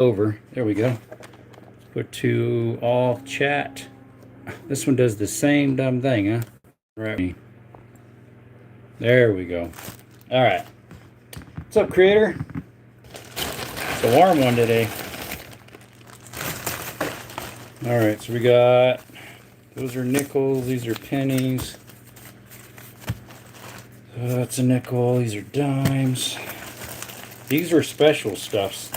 over. There we go. Put to all chat. This one does the same dumb thing, huh? Right. There we go. All right. What's up, creator? It's a warm one today. All right, so we got, those are nickels, these are pennies. That's a nickel, these are dimes. These are special stuffs.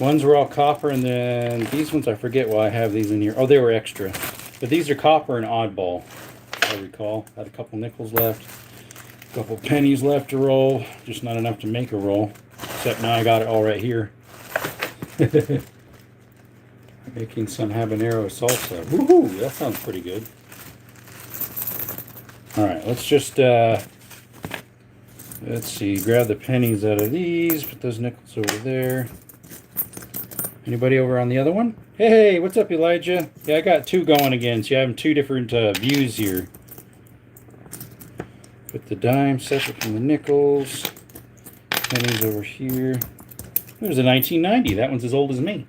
Ones were all copper, and then these ones, I forget why I have these in here. Oh, they were extra. But these are copper and oddball, I recall. Had a couple nickels left. A couple pennies left to roll. Just not enough to make a roll. Except now I got it all right here. Making some habanero salsa. Woohoo! That sounds pretty good. Alright, let's just, let's see, grab the pennies out of these, put those nickels over there. Anybody over on the other one? Hey, what's up, Elijah? Yeah, I got two going again, so you have two different views here. Put the dime separate from the nickels. Pennies over here. There's a 1990. That one's as old as me.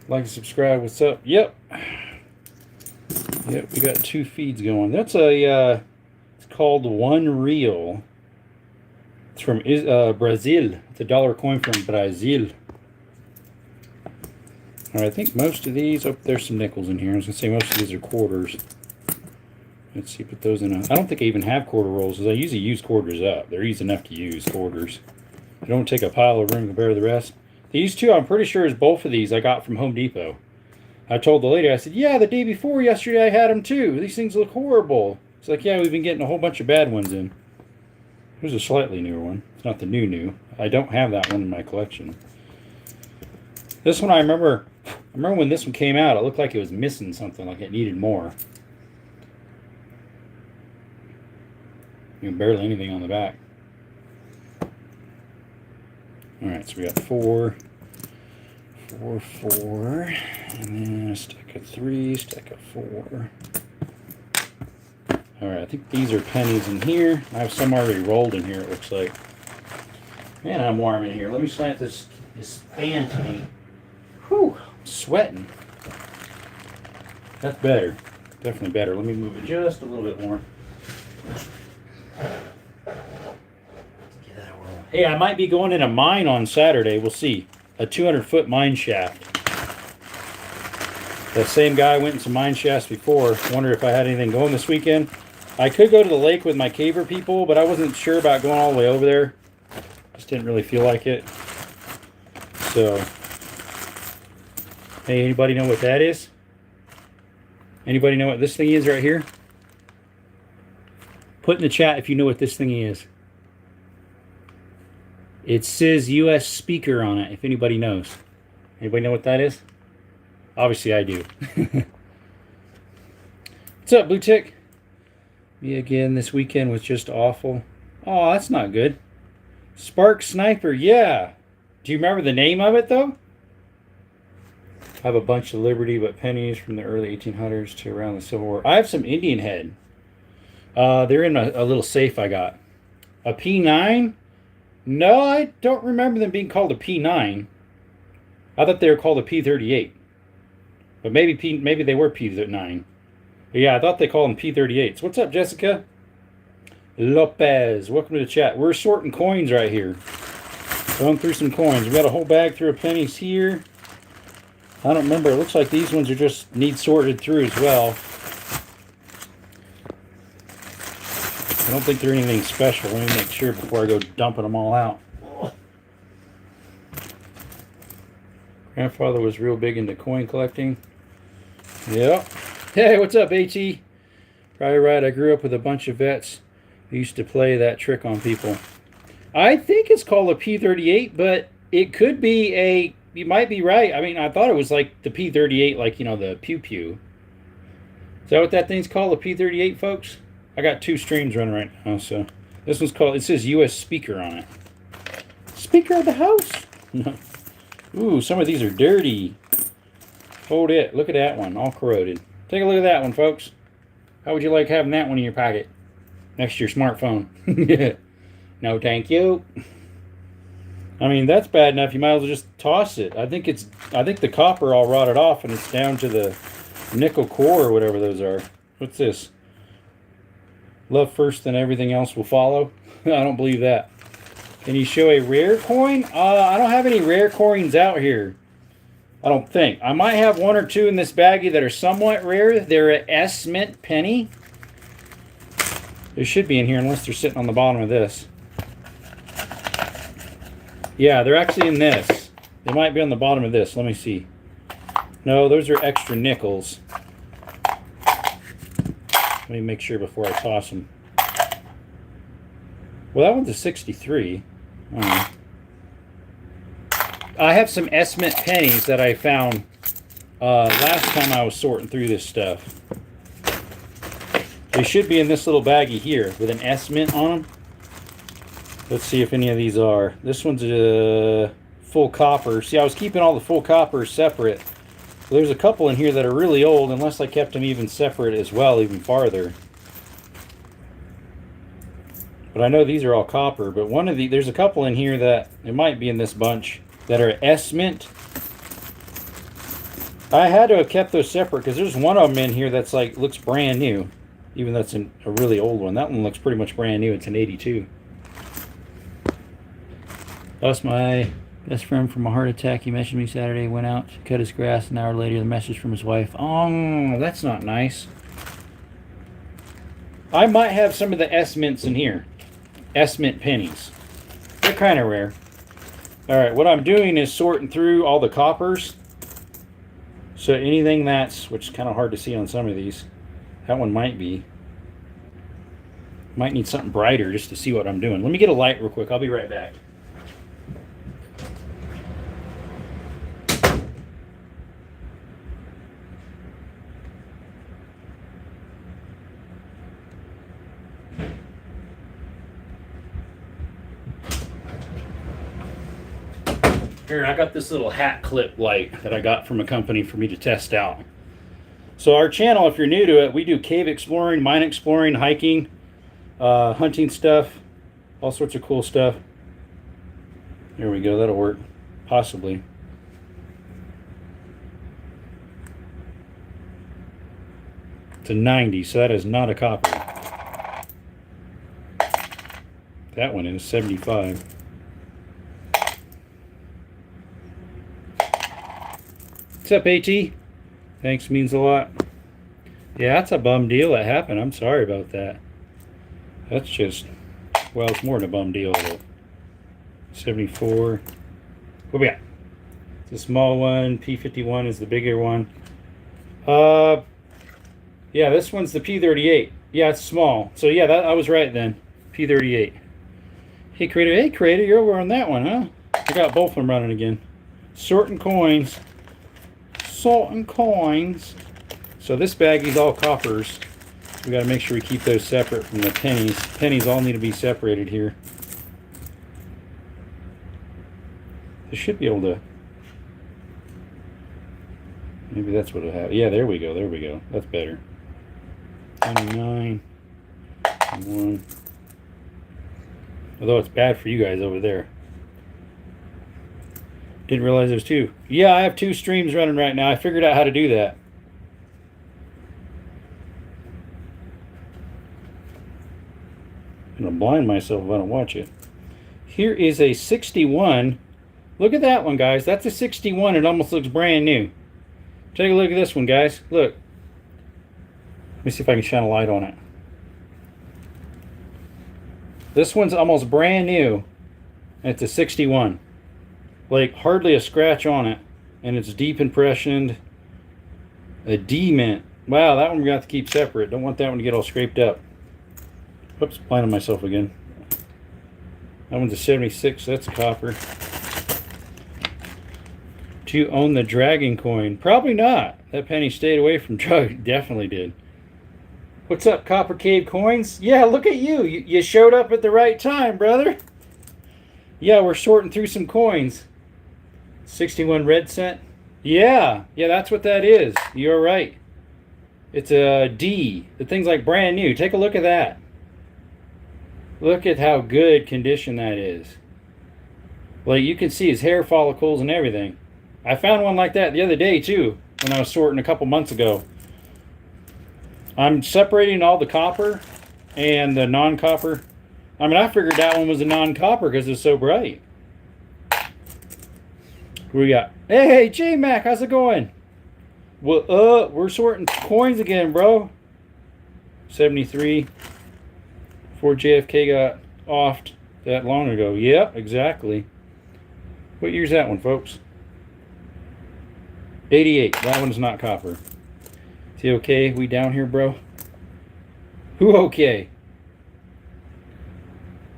Like and subscribe. What's up? Yep. Yep, we got two feeds going. That's a, it's called One Real. It's from Brazil. It's a dollar coin from Brazil. All right, I think most of these, oh, there's some nickels in here. I was going to say most of these are quarters. Let's see, put those in a, I don't think I even have quarter rolls, because I usually use quarters up. They're easy enough to use, quarters. They don't take a pile of room compared to the rest. These two, I'm pretty sure is both of these I got from Home Depot. I told the lady, I said, yeah, the day before yesterday I had them too. These things look horrible. It's like, yeah, we've been getting a whole bunch of bad ones in. Here's a slightly newer one. It's not the new. I don't have that one in my collection. This one I remember when this one came out, it looked like it was missing something, like it needed more. Barely anything on the back. Alright, so we got four, and then a stack of 3, stack of 4. Alright, I think these are pennies in here. I have some already rolled in here, it looks like. Man, I'm warm in here. Let me slant this fan to me. Whew, I'm sweating. That's better. Definitely better. Let me move it just a little bit more. Hey, I might be going in a mine on Saturday. We'll see. A 200-foot mine shaft. That same guy went in some mine shafts before. Wonder if I had anything going this weekend. I could go to the lake with my caver people, but I wasn't sure about going all the way over there. Just didn't really feel like it. So, hey, anybody know what that is? Anybody know what this thing is right here? Put in the chat if you know what this thing is. It says US speaker on it, if anybody knows. Anybody know what that is? Obviously I do. What's up, Blue Tick? Me again, this weekend was just awful. Oh, that's not good. Spark Sniper, yeah. Do you remember the name of it, though? I have a bunch of Liberty but pennies from the early 1800s to around the Civil War. I have some Indian head. They're in a little safe I got. A P9? No, I don't remember them being called a P9. I thought they were called a P38. But maybe they were P9. But yeah, I thought they called them P38s. What's up, Jessica? Lopez, welcome to the chat. We're sorting coins right here. Going through some coins. We got a whole bag through of pennies here. I don't remember. It looks like these ones are just need sorted through as well. I don't think they're anything special. Let me make sure before I go dumping them all out. Grandfather was real big into coin collecting. Yep. Hey, what's up, AT? Probably right. I grew up with a bunch of vets who used to play that trick on people. I think it's called a P38, but it could be a... You might be right. I mean, I thought it was like the P38, like, you know, the pew-pew. Is that what that thing's called, a P38, folks? I got two streams running right now, so... This one's called... It says US speaker on it. Speaker of the house? No. Ooh, some of these are dirty. Hold it. Look at that one, all corroded. Take a look at that one, folks. How would you like having that one in your pocket? Next to your smartphone. No, thank you. I mean, that's bad enough. You might as well just toss it. I think the copper all rotted off and it's down to the nickel core or whatever those are. What's this? Love first, then everything else will follow. I don't believe that. Can you show a rare coin? I don't have any rare coins out here. I don't think. I might have one or two in this baggie that are somewhat rare. They're an S mint penny. They should be in here unless they're sitting on the bottom of this. Yeah, they're actually in this. They might be on the bottom of this. Let me see. No, those are extra nickels. Let me make sure before I toss them. Well, that one's a 63. I have some S mint pennies that I found last time I was sorting through this stuff. They should be in this little baggie here with an S mint on them. Let's see if any of these are. This one's a full copper. See, I was keeping all the full copper separate. There's a couple in here that are really old, unless I kept them even separate as well, even farther. But I know these are all copper. But there's a couple in here that it might be in this bunch that are S mint. I had to have kept those separate because there's one of them in here that's like looks brand new, even though it's a really old one. That one looks pretty much brand new. It's an 82. Lost my best friend from a heart attack. He messaged me Saturday, went out to cut his grass. An hour later, the message from his wife. Oh, that's not nice. I might have some of the S mints in here. S mint pennies. They're kind of rare. All right, what I'm doing is sorting through all the coppers. So anything that's, which is kind of hard to see on some of these. That one might be. Might need something brighter just to see what I'm doing. Let me get a light real quick. I'll be right back. Here, I got this little hat clip light that I got from a company for me to test out. So our channel, if you're new to it, we do cave exploring, mine exploring, hiking, hunting stuff, all sorts of cool stuff. There we go, that'll work, possibly. It's a 90, so that is not a copper. That one is 75. What's up, AT? Thanks, means a lot. Yeah, that's a bum deal that happened. I'm sorry about that. That's just, well, it's more than a bum deal though. 74. What we got? It's a small one. P51 is the bigger one. Yeah, this one's the P38. Yeah, it's small. So yeah, I was right then. P38. Hey, Creator, you're over on that one, huh? I got both of them running again. Sorting coins. Sorting coins. So this baggie's all coppers. We got to make sure we keep those separate from the pennies. Pennies all need to be separated here. They should be able to. Maybe that's what it'll have. Yeah, there we go. There we go. That's better. 29. 1. Although it's bad for you guys over there. Didn't realize there's two. Yeah, I have two streams running right now. I figured out how to do that. I'm going to blind myself if I don't watch it. Here is a 61. Look at that one, guys. That's a 61. It almost looks brand new. Take a look at this one, guys. Look. Let me see if I can shine a light on it. This one's almost brand new. It's a 61. Like hardly a scratch on it, and it's deep impressioned. A D mint. Wow, that one we're gonna have to keep separate. Don't want that one to get all scraped up. Oops, blinding myself again. That one's a 76. That's copper. Do you own the dragon coin? Probably not. That penny stayed away from drug. Definitely did. What's up, Copper Cave Coins? Yeah, look at you. You showed up at the right time, brother. Yeah, we're sorting through some coins. 61 red cent. Yeah, that's what that is. You're right. It's a D. The thing's like brand new. Take a look at that. Look at how good condition that is. Like, you can see his hair follicles and everything. I found one like that the other day, too, when I was sorting a couple months ago. I'm separating all the copper and the non-copper. I mean, I figured that one was a non-copper because it's so bright. What we got? Hey, J-Mac, how's it going? Well, we're sorting coins again, bro. 73. Before JFK got offed that long ago. Yep, exactly. What year's that one, folks? 88. That one's not copper. Is he okay? We down here, bro? Who okay?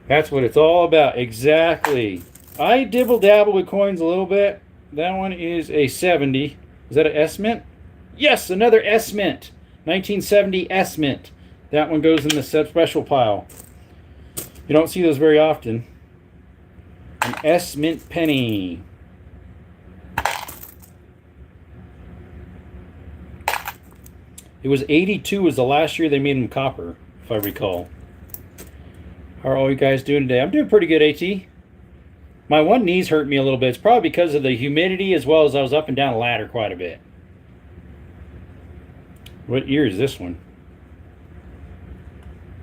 That's what it's all about. Exactly. I dibble-dabble with coins a little bit. That one is a 70. Is that an S-Mint? Yes, another S-Mint. 1970 S-Mint. That one goes in the special pile. You don't see those very often. An S-Mint penny. It was 82 was the last year they made them copper, if I recall. How are all you guys doing today? I'm doing pretty good, AT. My one knee's hurt me a little bit. It's probably because of the humidity as well as I was up and down a ladder quite a bit. What year is this one?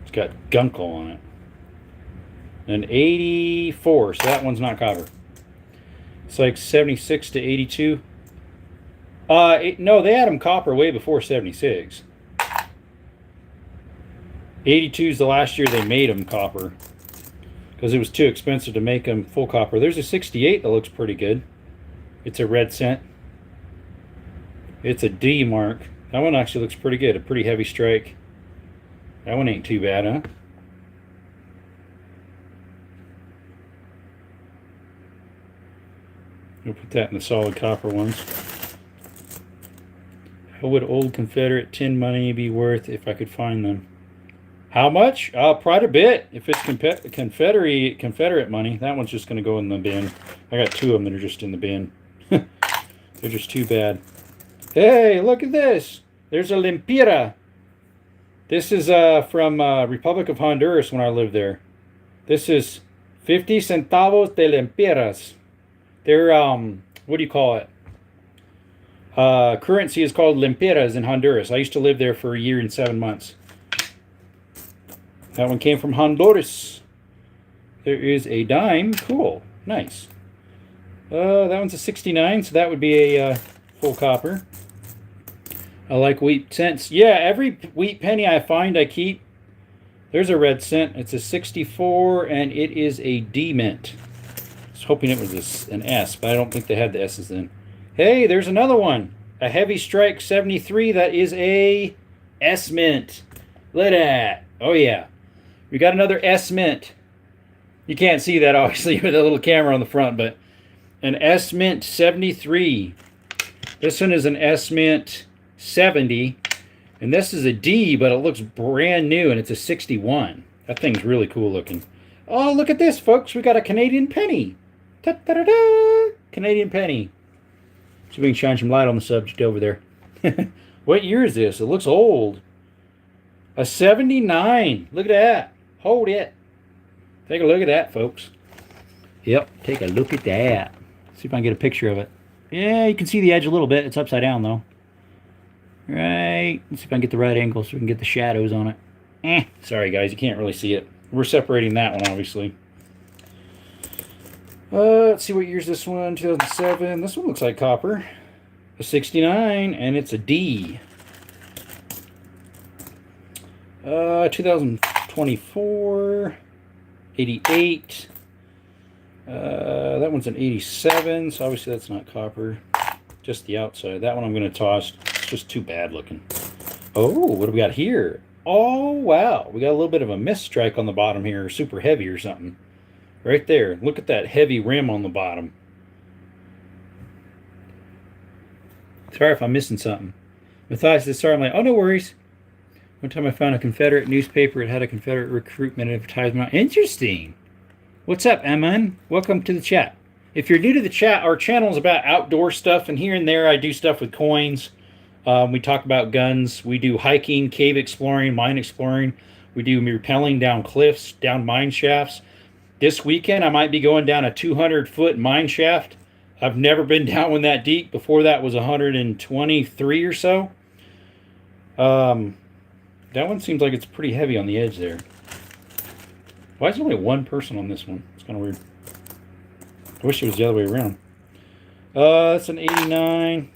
It's got Gunkel on it. An 84, so that one's not copper. It's like 76 to 82. No, they had them copper way before 76. 82 is the last year they made them copper. Because it was too expensive to make them full copper. There's a 68 that looks pretty good. It's a red cent. It's a D mark. That one actually looks pretty good. A pretty heavy strike. That one ain't too bad, huh? We'll put that in the solid copper ones. How would old Confederate tin money be worth if I could find them? How much? Quite a bit. If it's Confederate money, that one's just going to go in the bin. I got two of them that are just in the bin. They're just too bad. Hey, look at this. There's a Lempira. This is from Republic of Honduras when I lived there. This is 50 centavos de Lempiras. They're, what do you call it? Currency is called Lempiras in Honduras. I used to live there for a year and 7 months. That one came from Honduras. There is a dime. Cool. Nice. That one's a 69, so that would be a full copper. I like wheat cents. Yeah, every wheat penny I find I keep. There's a red cent. It's a 64, and it is a D mint. I was hoping it was an S, but I don't think they had the S's in. Hey, there's another one. A heavy strike 73. That is a S mint. Look at that. Oh, yeah. We got another S mint. You can't see that, obviously, with a little camera on the front, but an S mint 73. This one is an S mint 70. And this is a D, but it looks brand new, and it's a 61. That thing's really cool looking. Oh, look at this, folks. We got a Canadian penny. Ta-da-da-da! Canadian penny. See if we can shine some light on the subject over there. What year is this? It looks old. A 79. Look at that. Hold it. Take a look at that, folks. Yep, take a look at that. See if I can get a picture of it. Yeah, you can see the edge a little bit. It's upside down, though. Right. Let's see if I can get the right angle so we can get the shadows on it. Sorry, guys. You can't really see it. We're separating that one, obviously. Let's see what year's this one. 2007. This one looks like copper. A 69, and it's a D. 2024. 88. That one's an 87, so obviously that's not copper. Just the outside. That one I'm going to toss. It's just too bad looking. Oh, what do we got here? Oh, wow. We got a little bit of a mist strike on the bottom here. Super heavy or something. Right there. Look at that heavy rim on the bottom. Sorry if I'm missing something. Matthias says, sorry. I'm like, oh, no worries. One time I found a Confederate newspaper. It had a Confederate recruitment advertisement. Interesting. What's up, Eman? Welcome to the chat. If you're new to the chat, our channel is about outdoor stuff, and here and there I do stuff with coins. We talk about guns. We do hiking, cave exploring, mine exploring. We do rappelling down cliffs, down mine shafts. this weekend I might be going down a 200-foot mine shaft. I've never been down one that deep. Before that was 123 or so. That one seems like it's pretty heavy on the edge there. Why is there only one person on this one? It's kind of weird. I wish it was the other way around. That's an 89.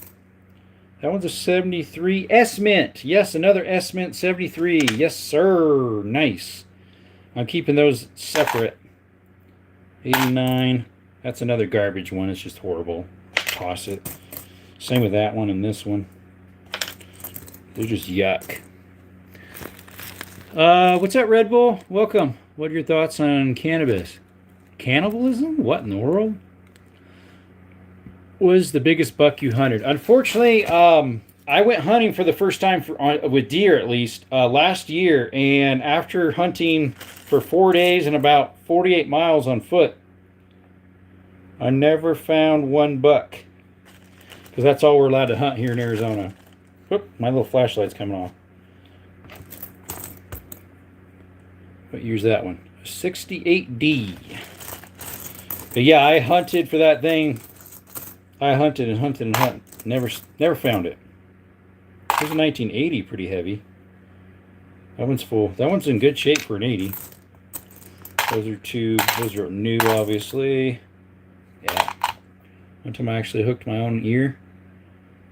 That one's a 73. S-Mint. Yes, another S-Mint 73. Yes, sir. Nice. I'm keeping those separate. 89. That's another garbage one. It's just horrible. Toss it. Same with that one and this one. They're just yuck. What's up, Red Bull? Welcome. What are your thoughts on cannabis? Cannibalism? What in the world? Was the biggest buck you hunted? Unfortunately, I went hunting for the first time with deer, at least, last year. And after hunting for 4 days and about 48 miles on foot, I never found one buck. Because that's all we're allowed to hunt here in Arizona. Whoop, my little flashlight's coming off. What year's that one? 68D. But yeah, I hunted for that thing. I hunted and hunted and hunted. Never found it. There's a 1980, pretty heavy. That one's full. That one's in good shape for an 80. Those are two. Those are new, obviously. Yeah. One time I actually hooked my own ear.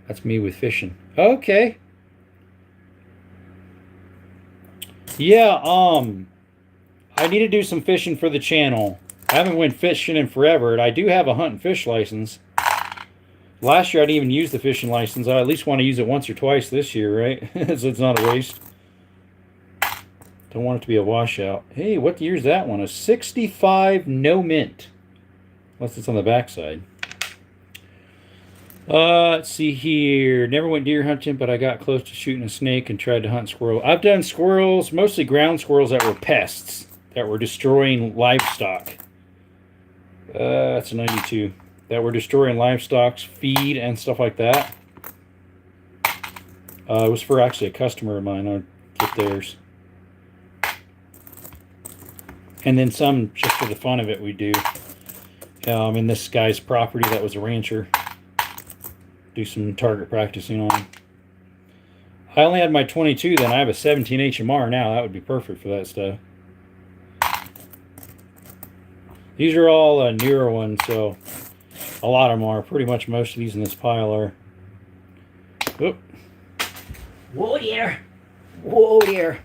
That's me with fishing. Okay. Yeah, I need to do some fishing for the channel. I haven't went fishing in forever, and I do have a hunt and fish license. Last year I didn't even use the fishing license. I at least want to use it once or twice this year, right? So it's not a waste. Don't want it to be a washout. Hey, what year's that one? A 65 no mint. Unless it's on the backside. Let's see here. Never went deer hunting, but I got close to shooting a snake and tried to hunt squirrel. I've done squirrels, mostly ground squirrels that were pests, that were destroying livestock. That's a 92. That were destroying livestock's feed and stuff like that. It was for actually a customer of mine. I'll get theirs. And then some just for the fun of it we do. In this guy's property that was a rancher. Do some target practicing on. I only had my 22 then. I have a 17 HMR now. That would be perfect for that stuff. These are all newer ones, so a lot of them are. Pretty much most of these in this pile are. Oop. Whoa there. Whoa there.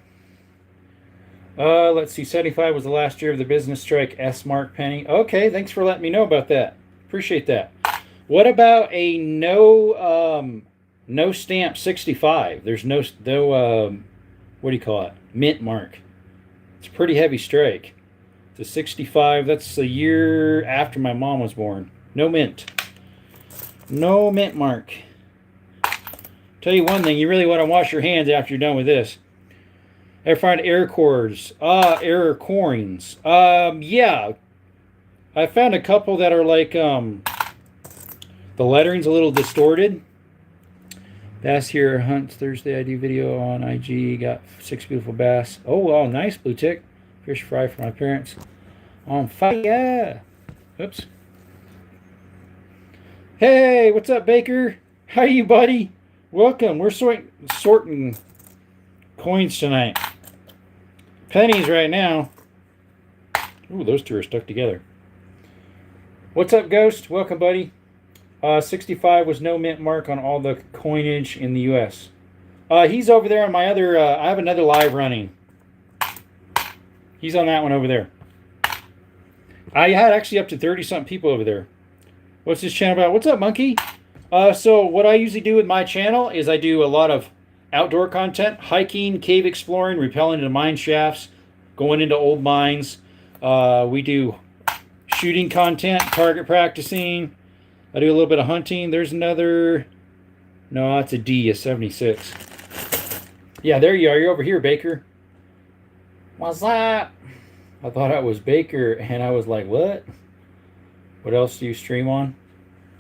Let's see. 75 was the last year of the business strike. S Mark Penny. Okay, thanks for letting me know about that. Appreciate that. What about a no stamp 65? There's no what do you call it? Mint mark. It's a pretty heavy strike. It's a 65. That's a year after my mom was born. No mint. No mint mark. Tell you one thing, you really want to wash your hands after you're done with this. Ever find error cores? Error corings. Yeah. I found a couple that are like the lettering's a little distorted. Bass here hunts Thursday. I do video on IG. Got 6 beautiful bass. Oh, well, nice blue tick. Fish fry for my parents. On fire. Oops. Hey, what's up, Baker? How are you, buddy? Welcome. We're sorting coins tonight. Pennies right now. Ooh, those two are stuck together. What's up, Ghost? Welcome, buddy. 65 was no mint mark on all the coinage in the U.S. He's over there on my other... I have another live running. He's on that one over there. I had actually up to 30-something people over there. What's this channel about? What's up, Monkey? So what I usually do with my channel is I do a lot of outdoor content. Hiking, cave exploring, rappelling into mine shafts, going into old mines. We do shooting content, target practicing. I do a little bit of hunting. There's another... No, that's a D, a 76. Yeah, there you are. You're over here, Baker. What's that? I thought I was Baker, and I was like, what? What else do you stream on?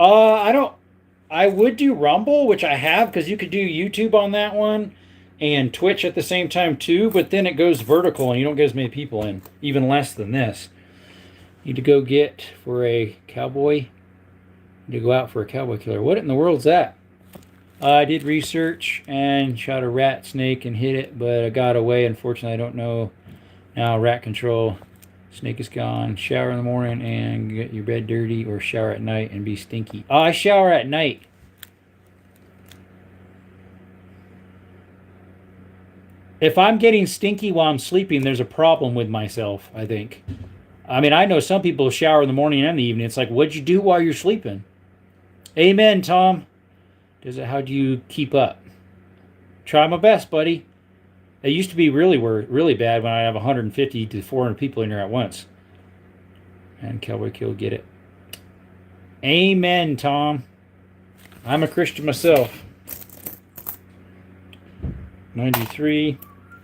I would do Rumble, which I have, because you could do YouTube on that one, and Twitch at the same time, too, but then it goes vertical, and you don't get as many people in. Even less than this. Need to go get for a cowboy. Need to go out for a cowboy killer. What in the world's that? I did research and shot a rat snake and hit it, but I got away. Unfortunately, I don't know now. Rat control. Snake is gone. Shower in the morning and get your bed dirty, or shower at night and be stinky. Oh, I shower at night. If I'm getting stinky while I'm sleeping, there's a problem with myself, I think. I mean, I know some people shower in the morning and the evening. It's like, what'd you do while you're sleeping? Amen, Tom. How do you keep up? Try my best, buddy. It used to be really bad when I have 150 to 400 people in here at once. And Cowboy Kill, get it. Amen, Tom. I'm a Christian myself. 93.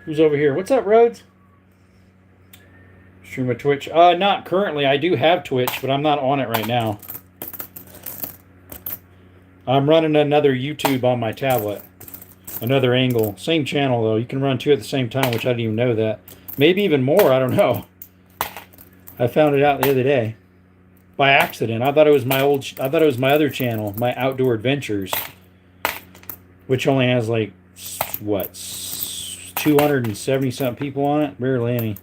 Who's over here? What's up, Rhodes? Stream of Twitch. Not currently. I do have Twitch, but I'm not on it right now. I'm running another YouTube on my tablet. Another angle. Same channel, though. You can run two at the same time, which I didn't even know that. Maybe even more. I don't know. I found it out the other day. By accident. I thought it was my other channel, my Outdoor Adventures. Which only has like, what, 270 something people on it? Barely any.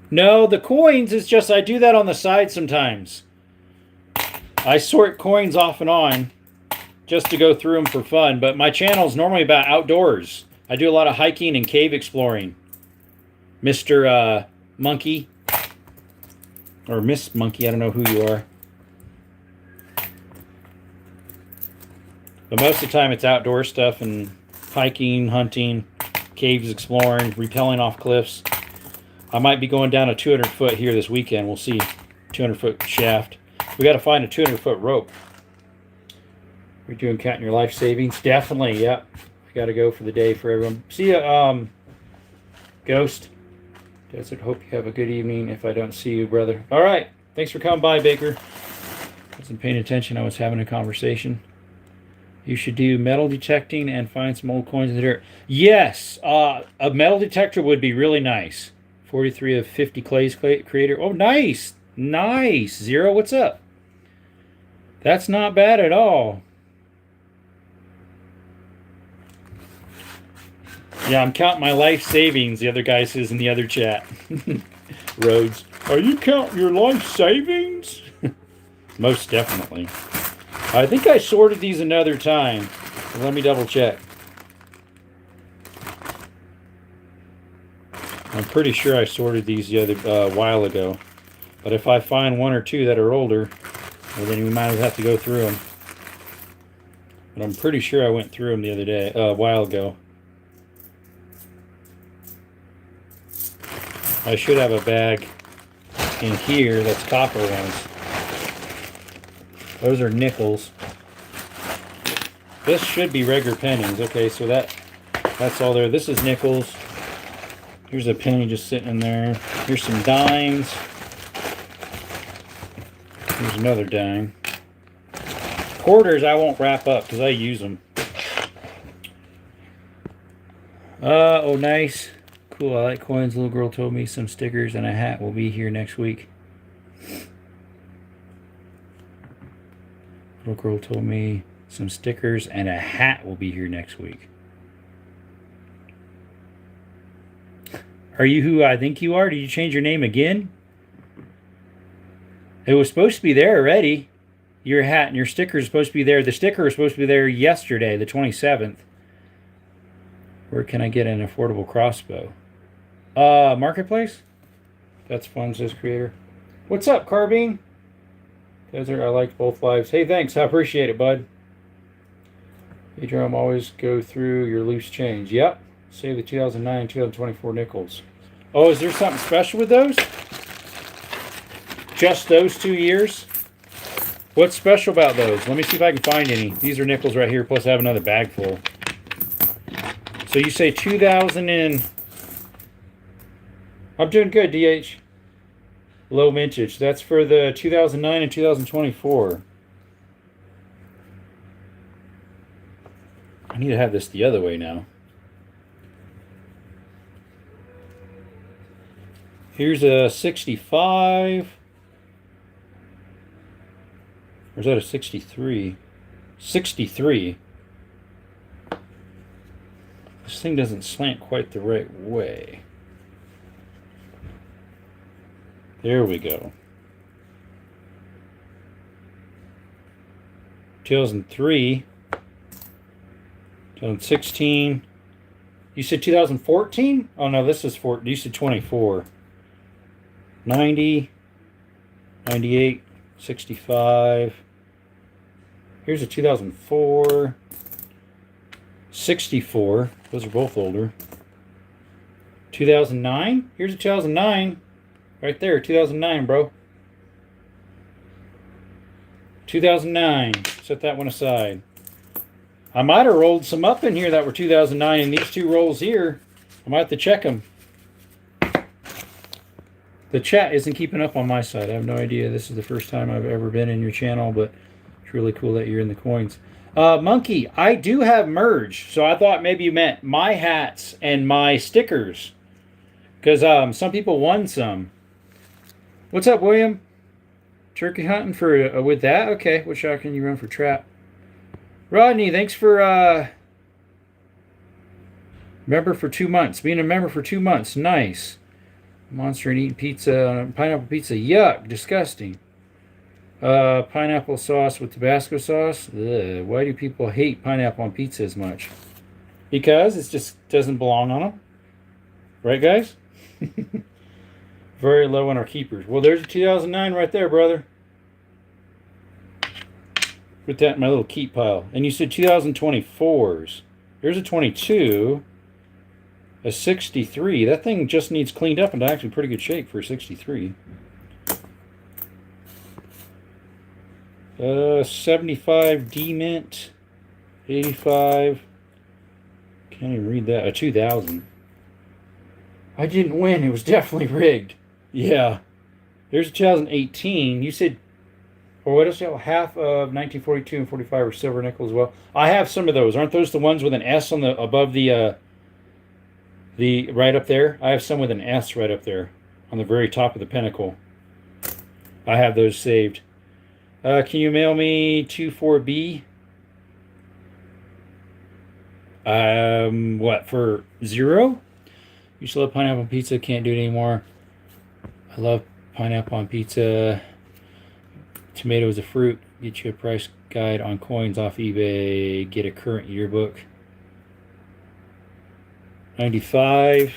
No, the coins is just, I do that on the side sometimes. I sort coins off and on just to go through them for fun, but my channel is normally about outdoors. I do a lot of hiking and cave exploring. Mr. Monkey, or Miss Monkey, I don't know who you are. But most of the time it's outdoor stuff and hiking, hunting, caves exploring, rappelling off cliffs. I might be going down a 200-foot here this weekend. We'll see. 200-foot shaft. We got to find a 200-foot rope. We're doing counting your life savings. Definitely, yep. I got to go for the day for everyone. See ya, Ghost. Desert, hope you have a good evening if I don't see you, brother. All right. Thanks for coming by, Baker. Wasn't paying attention. I was having a conversation. You should do metal detecting and find some old coins in the dirt. Yes. A metal detector would be really nice. 43 of 50 clays creator. Oh, nice. Nice. Zero, what's up? That's not bad at all. Yeah, I'm counting my life savings, the other guy says in the other chat. Rhodes, are you counting your life savings? Most definitely. I think I sorted these another time. Let me double check. I'm pretty sure I sorted these the other while ago. But if I find one or two that are older, well, then we might have to go through them. But I'm pretty sure I went through them the other day, a while ago. I should have a bag in here that's copper ones. Those are nickels. This should be regular pennies. Okay, so that's all there. This is nickels. Here's a penny just sitting in there. Here's some dimes. Here's another dime. Quarters I won't wrap up because I use them. Oh, nice. Cool, I like coins. Little girl told me some stickers and a hat will be here next week. Little girl told me some stickers and a hat will be here next week. Are you who I think you are? Did you change your name again? It was supposed to be there already. Your hat and your sticker is supposed to be there. The sticker was supposed to be there yesterday, the 27th. Where can I get an affordable crossbow? Marketplace? That's fun, says creator. What's up, Carbine? Desert, I liked both lives. Hey, thanks. I appreciate it, bud. Hey, Drum, always go through your loose change. Yep. Save the 2009 and 2024 nickels. Oh, is there something special with those? Just those 2 years? What's special about those? Let me see if I can find any. These are nickels right here, plus I have another bag full. So you say 2000 and... I'm doing good, DH. Low vintage. That's for the 2009 and 2024. I need to have this the other way now. Here's a 65. Or is that a 63? 63. This thing doesn't slant quite the right way. There we go. 2003. 2016. You said 2014? Oh no, this is 4. You said 24. 90. 98. 65. Here's a 2004. 64. Those are both older. 2009. Here's a 2009. Right there, 2009, bro. 2009. Set that one aside. I might have rolled some up in here that were 2009, and these two rolls here, I might have to check them. The chat isn't keeping up on my side. I have no idea. This is the first time I've ever been in your channel, but it's really cool that you're in the coins. Monkey, I do have merge, so I thought maybe you meant my hats and my stickers, because some people won some. What's up, William? Turkey hunting for with that? Okay, what shot can you run for trap? Rodney, thanks for member for 2 months. Being a member for 2 months, nice. Monster and eating pizza, pineapple pizza, yuck, disgusting. Pineapple sauce with Tabasco sauce. Ugh. Why do people hate pineapple on pizza as much? Because it just doesn't belong on them. Right, guys? Very low on our keepers. Well, there's a 2009 right there, brother. Put that in my little keep pile. And you said 2024s. Here's a 22. A 63. That thing just needs cleaned up and actually pretty good shape for a 63. 75 D-Mint. 85. Can't even read that. A 2000. I didn't win. It was definitely rigged. Yeah. Here's a 2018. You said, or what else? Half of 1942 and 45 were silver nickel as well. I have some of those. Aren't those the ones with an S on the above the right up there? I have some with an S right up there on the very top of the pinnacle. I have those saved. Can you mail me 24B? What, for 0? Used to love pineapple on pizza, can't do it anymore. I love pineapple on pizza. Tomato is a fruit. Get you a price guide on coins off eBay. Get a current yearbook. 95.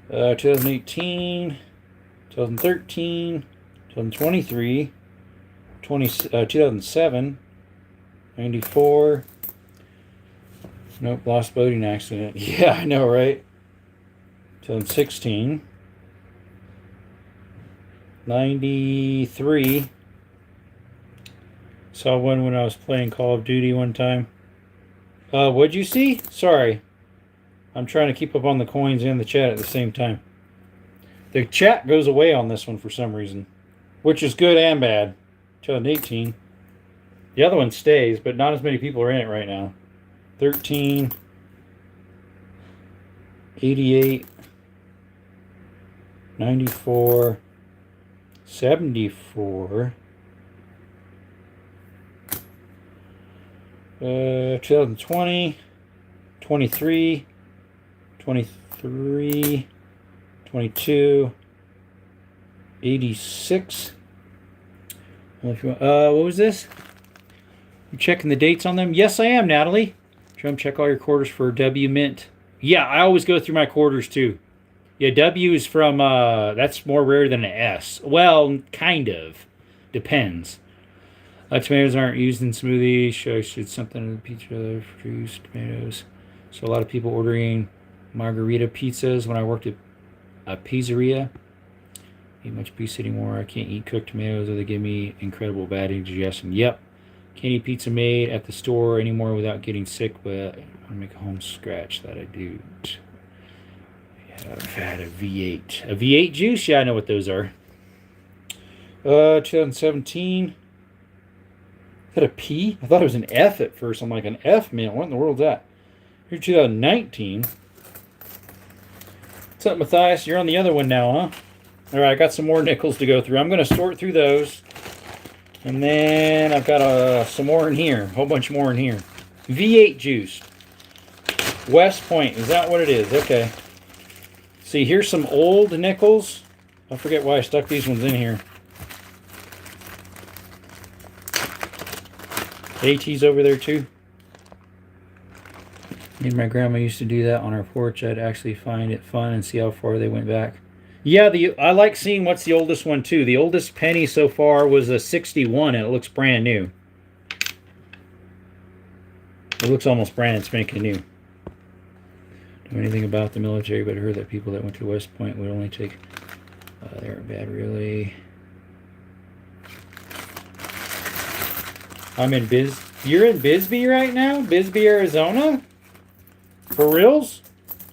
2018. 2013. 2023. 2007. 94. Nope, lost boating accident. Yeah, I know, right? 2016. 93. Saw one when I was playing Call of Duty one time. What'd you see? Sorry. I'm trying to keep up on the coins and the chat at the same time. The chat goes away on this one for some reason, which is good and bad. 2018. The other one stays, but not as many people are in it right now. 13. 88. 94. 74. 2020. 23. 23. 22. 86. What was this? You checking the dates on them? Yes, I am, Natalie. Try check all your quarters for W Mint. Yeah, I always go through my quarters too. Yeah, W is from, that's more rare than an S. Well, kind of. Depends. Tomatoes aren't used in smoothies. Should something in the pizza produce tomatoes. So a lot of people ordering margarita pizzas when I worked at a pizzeria. Eat much pizza anymore. I can't eat cooked tomatoes or they give me incredible bad indigestion. Yep. Can't eat pizza made at the store anymore without getting sick, but I make a home scratch that I do. I've had a V8. A V8 juice? Yeah, I know what those are. 2017. Is that a P? I thought it was an F at first. I'm like, an F, man. What in the world is that? Here's 2019. What's up, Matthias? You're on the other one now, huh? All right, I got some more nickels to go through. I'm going to sort through those. And then I've got some more in here. A whole bunch more in here. V8 juice. West Point. Is that what it is? Okay. See, here's some old nickels. I forget why I stuck these ones in here. AT's over there too. Me and my grandma used to do that on our porch. I'd actually find it fun and see how far they went back. Yeah, I like seeing what's the oldest one too. The oldest penny so far was a 61 and it looks brand new. It looks almost brand spanking new. Don't know anything about the military, but I heard that people that went to West Point would only take... they aren't bad, really. I'm in You're in Bisbee right now? Bisbee, Arizona? For reals?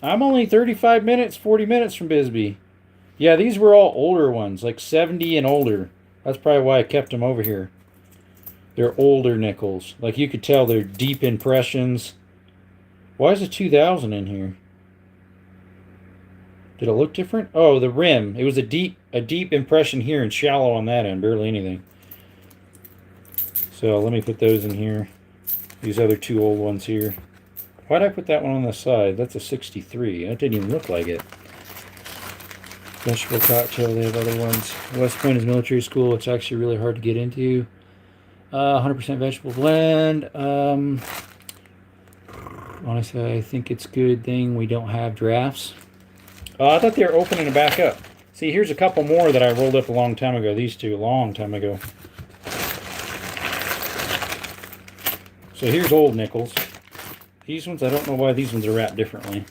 I'm only 35 minutes, 40 minutes from Bisbee. Yeah, these were all older ones, like 70 and older. That's probably why I kept them over here. They're older nickels. Like you could tell they're deep impressions. Why is a 2000 in here? Did it look different? Oh, the rim. It was a deep impression here and shallow on that end. Barely anything. So let me put those in here. These other two old ones here. Why'd I put that one on the side? That's a 63. That didn't even look like it. Vegetable cocktail. They have other ones. West Point is military school. It's actually really hard to get into. 100% vegetable blend. Honestly, I think it's a good thing we don't have drafts. I thought they were opening it back up. See, here's a couple more that I rolled up a long time ago. These two, a long time ago. So here's old nickels. These ones, I don't know why these ones are wrapped differently.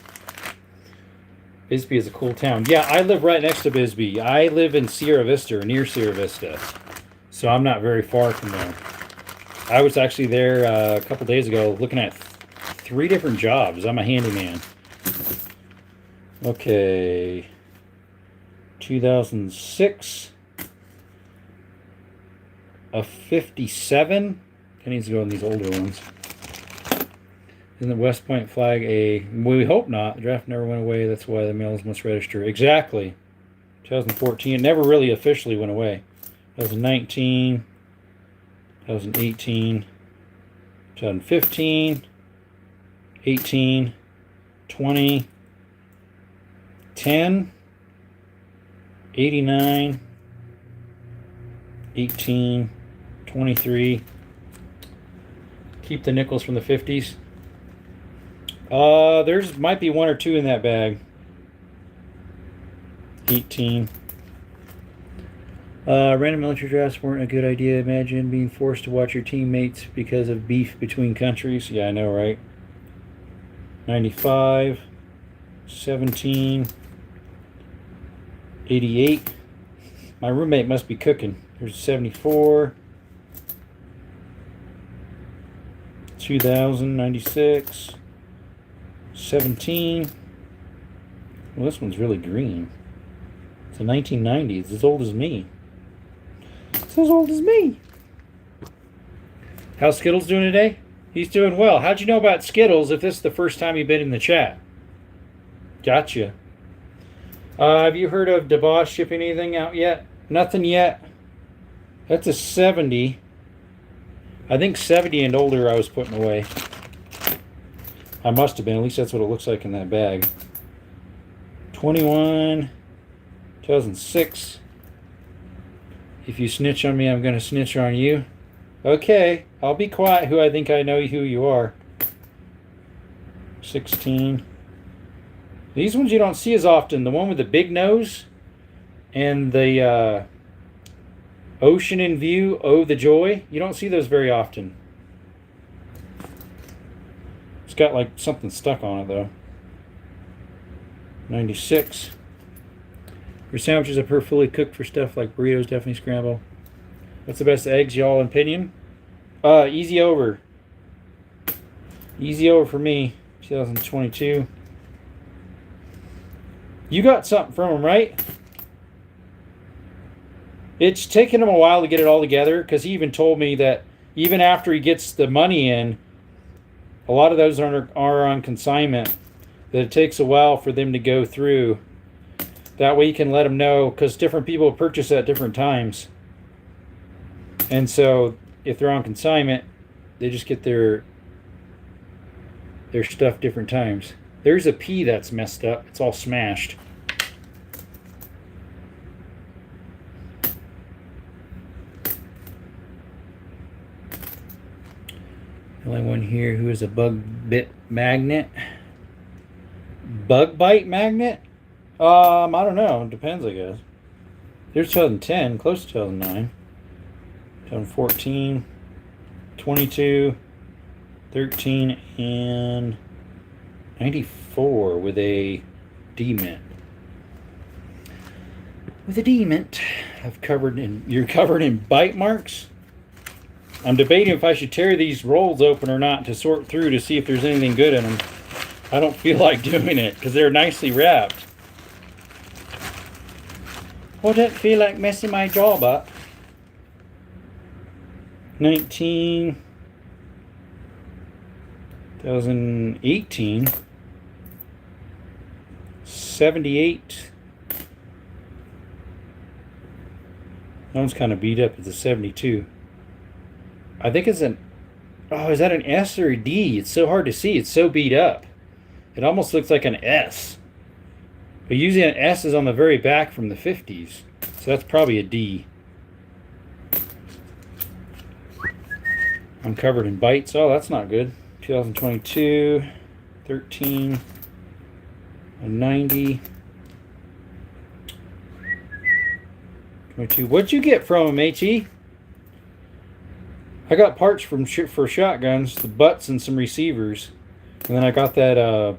Bisbee is a cool town. Yeah, I live right next to Bisbee. I live in Sierra Vista, or near Sierra Vista. So I'm not very far from there. I was actually there a couple days ago looking at 3 different jobs. I'm a handyman. Okay. 2006. A 57. I need to go on these older ones. Isn't the West Point flag a... We hope not. The draft never went away. That's why the males must register. Exactly. 2014. It never really officially went away. 2019. 2018. 2015. 18. 20. 10. 89. 18. 23. Keep the nickels from the 50s. There's might be 1 or 2 in that bag. 18. Random military drafts weren't a good idea. Imagine being forced to watch your teammates because of beef between countries. Yeah, I know, right? 95. 17. 88. My roommate must be cooking. There's 74. 2000, 96. 17. Well, this one's really green. It's a 1990. It's as old as me. It's as old as me. How's Skittles doing today? He's doing well. How'd you know about Skittles if this is the first time you've been in the chat? Gotcha. Have you heard of DeBoss shipping anything out yet? Nothing yet. That's a 70. I think 70 and older I was putting away. I must have been. At least that's what it looks like in that bag. 21. 2006. If you snitch on me, I'm going to snitch on you. Okay. I'll be quiet who I think I know who you are. 16. These ones you don't see as often. The one with the big nose and the ocean in view. Oh, the joy. You don't see those very often. It's got like something stuck on it though. 96. Your sandwiches are per fully cooked for stuff like burritos, definitely scramble. What's the best eggs, y'all opinion? Easy over. Easy over for me. 2022. You got something from him, right? It's taken him a while to get it all together because he even told me that even after he gets the money in, a lot of those are on consignment, that it takes a while for them to go through That way you can let them know, because different people purchase at different times. And so if they're on consignment, they just get their stuff different times. There's a P that's messed up. It's all smashed. The only one here who is a bug bite magnet. Bug bite magnet? I don't know. It depends, I guess. There's 2010, close to 2009. 2014, 22, 13, and 94 with a D-mint. With a D-mint, you're covered in bite marks. I'm debating if I should tear these rolls open or not to sort through to see if there's anything good in them. I don't feel like doing it because they're nicely wrapped. Wouldn't feel like messing my job up. 2018, 78. That one's kind of beat up. It's a 72. I think it's oh, is that an S or a D? It's so hard to see. It's so beat up. It almost looks like an S. But usually an S is on the very back from the 50s. So that's probably a D. I'm covered in bites. Oh, that's not good. 2022, 13, a 90. 22. What'd you get from them, HE? I got parts for shotguns, the butts and some receivers. And then I got that,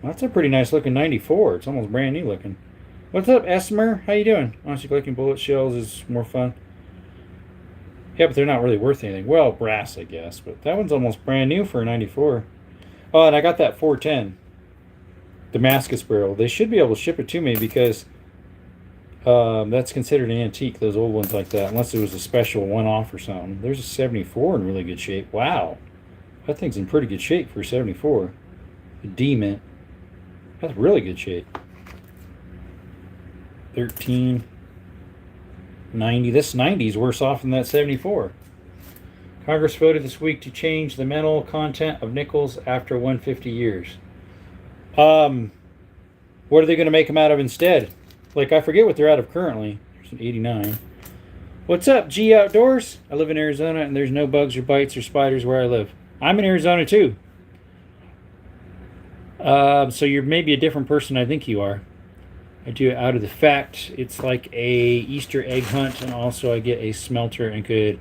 that's a pretty nice looking 94. It's almost brand new looking. What's up, Esmer? How you doing? Honestly, collecting bullet shells is more fun. Yeah, but they're not really worth anything. Well, brass, I guess. But that one's almost brand new for a 94. Oh, and I got that 410. Damascus barrel. They should be able to ship it to me because that's considered an antique, those old ones like that. Unless it was a special one-off or something. There's a 74 in really good shape. Wow. That thing's in pretty good shape for a 74. A D-mint. That's really good shape. 13. 90. This 90 is worse off than that 74. Congress voted this week to change the metal content of nickels after 150 years. What are they going to make them out of instead? Like, I forget what they're out of currently. There's an 89. What's up, G Outdoors? I live in Arizona, and there's no bugs or bites or spiders where I live. I'm in Arizona, too. So you're maybe a different person I think you are. I do it out of the fact it's like a Easter egg hunt, and also I get a smelter and could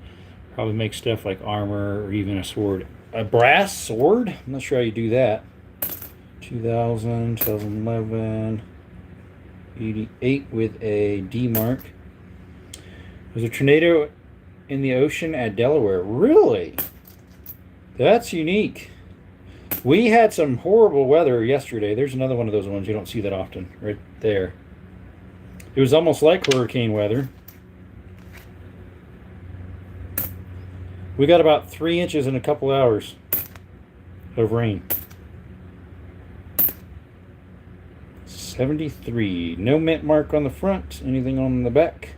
probably make stuff like armor or even a sword. A brass sword? I'm not sure how you do that. 2000, 2011, 88 with a D mark. There's a tornado in the ocean at Delaware. Really? That's unique. We had some horrible weather yesterday. There's another one of those ones you don't see that often, right there. It was almost like hurricane weather. We got about 3 inches in a couple hours of rain. 73. No mint mark on the front. Anything on the back?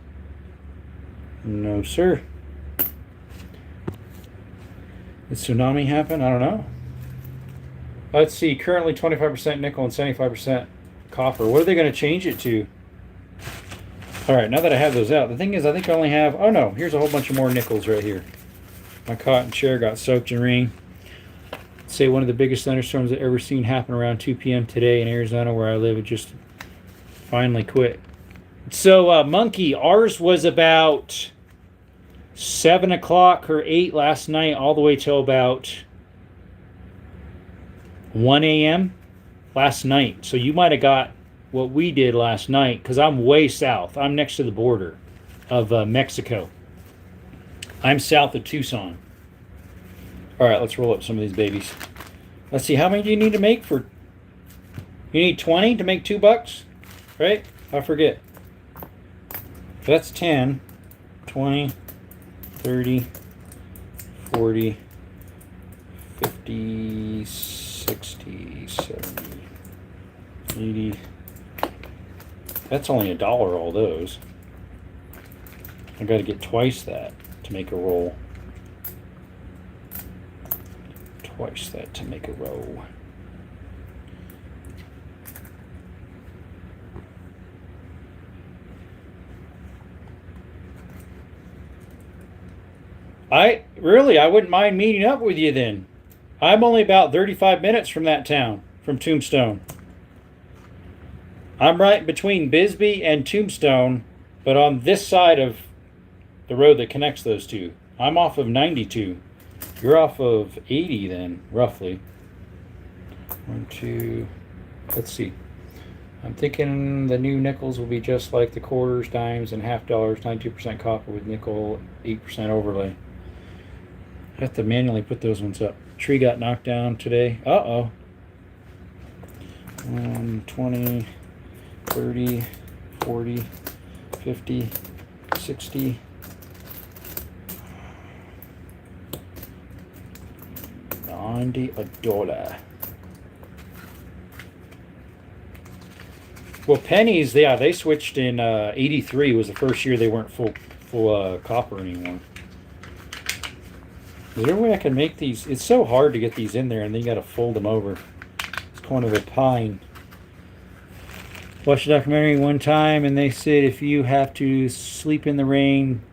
No, sir. Did tsunami happen? I don't know. Let's see. Currently 25% nickel and 75% copper. What are they going to change it to? All right, now that I have those out. The thing is, I think I only have... Oh, no. Here's a whole bunch of more nickels right here. My cotton chair got soaked in rain. Let's say one of the biggest thunderstorms I've ever seen happen around 2 p.m. today in Arizona where I live. It just finally quit. So, Monkey, ours was about 7 o'clock or 8 last night all the way till about 1 a.m. last night. So you might have got what we did last night because I'm way south. I'm next to the border of Mexico. I'm south of Tucson. All right, let's roll up some of these babies. Let's see, how many do you need to make for... You need 20 to make $2, right? I forget. That's 10, 20, 30, 40, 50, 60, 70, 80, That's only $1, all those. I got to get twice that to make a roll. Twice that to make a roll. I wouldn't mind meeting up with you then. I'm only about 35 minutes from that town, from Tombstone. I'm right between Bisbee and Tombstone, but on this side of the road that connects those two. I'm off of 92. You're off of 80 then, roughly. 1, 2, let's see. I'm thinking the new nickels will be just like the quarters, dimes, and half dollars, 92% copper with nickel, 8% overlay. I have to manually put those ones up. Tree got knocked down today. Uh-oh. 20, 30, 40, 50, 60. $90. Well, pennies, yeah, they switched in 83 was the first year they weren't full copper anymore. Is there a way I can make these? It's so hard to get these in there, and then you got to fold them over. It's kind of a pine. Watched a documentary one time, and they said if you have to sleep in the rain,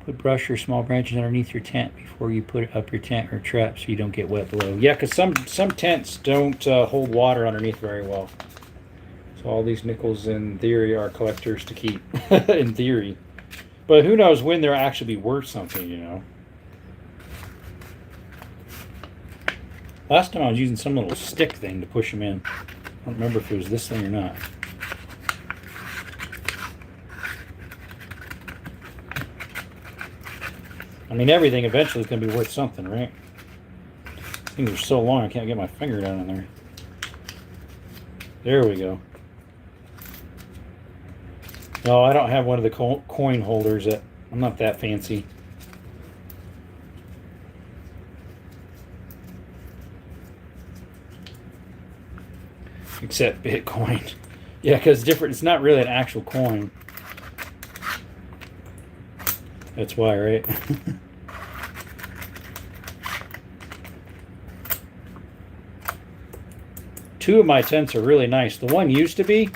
put brush or small branches underneath your tent before you put up your tent or trap so you don't get wet below. Yeah, because some tents don't hold water underneath very well. So all these nickels, in theory, are collectors to keep, in theory. But who knows when they'll actually be worth something, you know. Last time I was using some little stick thing to push them in. I don't remember if it was this thing or not. I mean, everything eventually is going to be worth something, right? Things are so long I can't get my finger down in there. There we go. No, I don't have one of the coin holders. I'm not that fancy. Except Bitcoin. Yeah, because it's different. It's not really an actual coin. That's why, right? Two of my tents are really nice. The one used to be,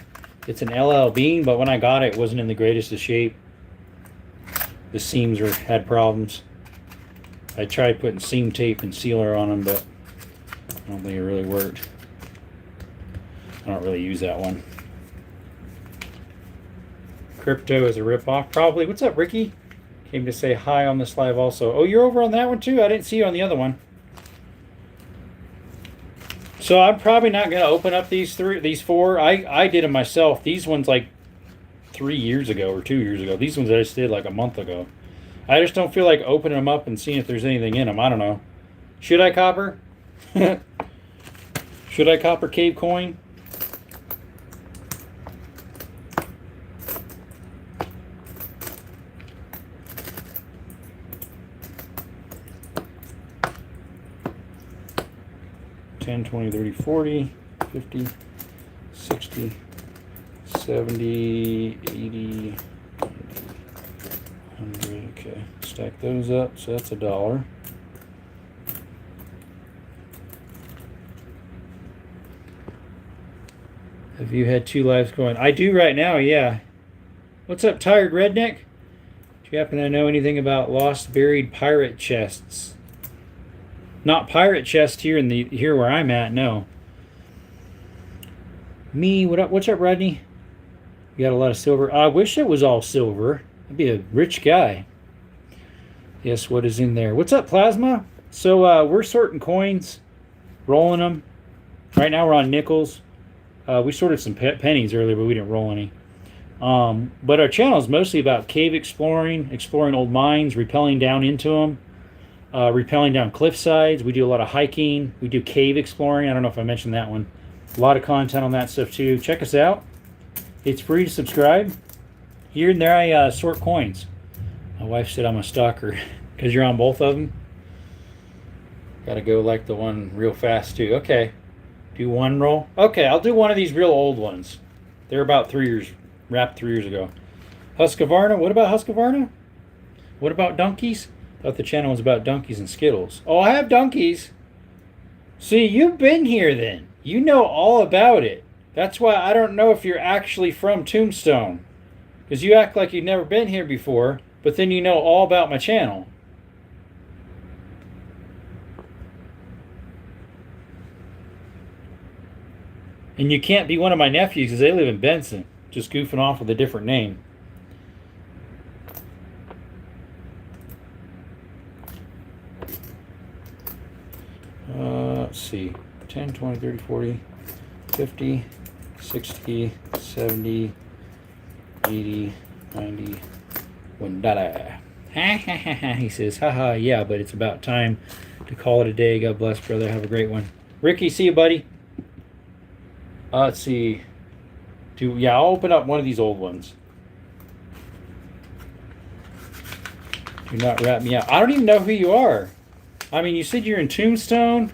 it's an LL Bean, but when I got it, it wasn't in the greatest of shape. The seams had problems. I tried putting seam tape and sealer on them, but I don't think it really worked. I don't really use that one. Crypto is a ripoff, probably. What's up, Ricky? Came to say hi on this live also. Oh, you're over on that one too? I didn't see you on the other one. So I'm probably not going to open up these four. I did them myself. These ones like 3 years ago or 2 years ago. These ones I just did like a month ago. I just don't feel like opening them up and seeing if there's anything in them. I don't know. Should I copper? Should I copper cave coin? $10, $20, $30, $40, $50, $60, $70, $80, $100. Okay, stack those up. So that's $1. Have you had 2 lives going? I do right now, yeah. What's up, Tired Redneck? Do you happen to know anything about lost buried pirate chests? Not pirate chest here where I'm at, no. Me, what up? What's up, Rodney? You got a lot of silver. I wish it was all silver. I'd be a rich guy. Yes, what is in there? What's up, Plasma? So we're sorting coins, rolling them. Right now we're on nickels. We sorted some pennies earlier, but we didn't roll any. But our channel is mostly about cave exploring old mines, rappelling down into them. Rappelling down cliff sides. We do a lot of hiking. We do cave exploring. I don't know if I mentioned that one. A lot of content on that stuff too. Check us out. It's free to subscribe. Here and there I sort coins. My wife said I'm a stalker because you're on both of them. Gotta go like the one real fast too. Okay. Do one roll. Okay, I'll do one of these real old ones. They're about 3 years wrapped 3 years ago. Husqvarna. What about Husqvarna? What about donkeys? I thought the channel was about donkeys and Skittles. Oh, I have donkeys. See, you've been here then. You know all about it. That's why I don't know if you're actually from Tombstone. Because you act like you've never been here before, but then you know all about my channel. And you can't be one of my nephews because they live in Benson. Just goofing off with a different name. Let's see. 10, 20, 30, 40, 50, 60, 70, 80, 90, $1. Ha ha ha ha. He says, haha, yeah, but it's about time to call it a day. God bless, brother. Have a great one. Ricky, see you, buddy. Let's see. I'll open up one of these old ones. Do not rat me out. I don't even know who you are. I mean, you said you're in Tombstone.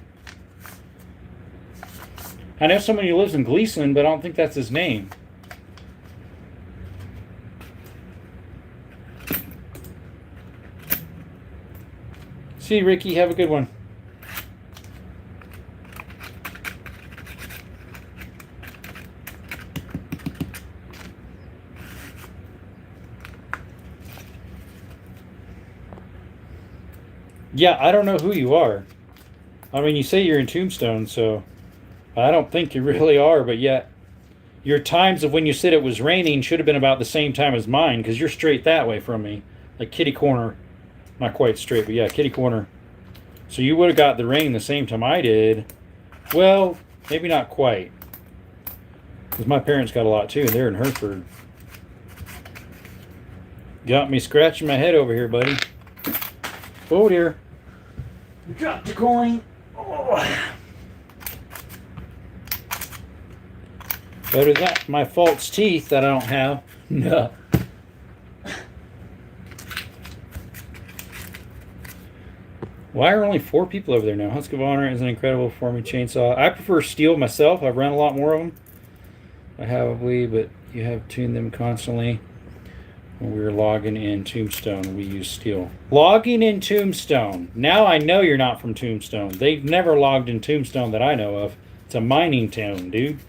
I know someone who lives in Gleason, but I don't think that's his name. See you, Ricky. Have a good one. Yeah, I don't know who you are. I mean, you say you're in Tombstone, so I don't think you really are, but yet your times of when you said it was raining should have been about the same time as mine, because you're straight that way from me. Like kitty corner. Not quite straight, but yeah, kitty corner. So you would have got the rain the same time I did. Well, maybe not quite. Because my parents got a lot too, and they're in Hereford. Got me scratching my head over here, buddy. Oh dear. Dropped a coin. Oh. Better that my false teeth that I don't have. No. Why are only 4 people over there now? Husqvarna is an incredible forming chainsaw. I prefer steel myself. I've run a lot more of them. I have, but you have tuned them constantly. When we were logging in Tombstone, we use steel. Logging in Tombstone. Now I know you're not from Tombstone. They've never logged in Tombstone that I know of. It's a mining town, dude.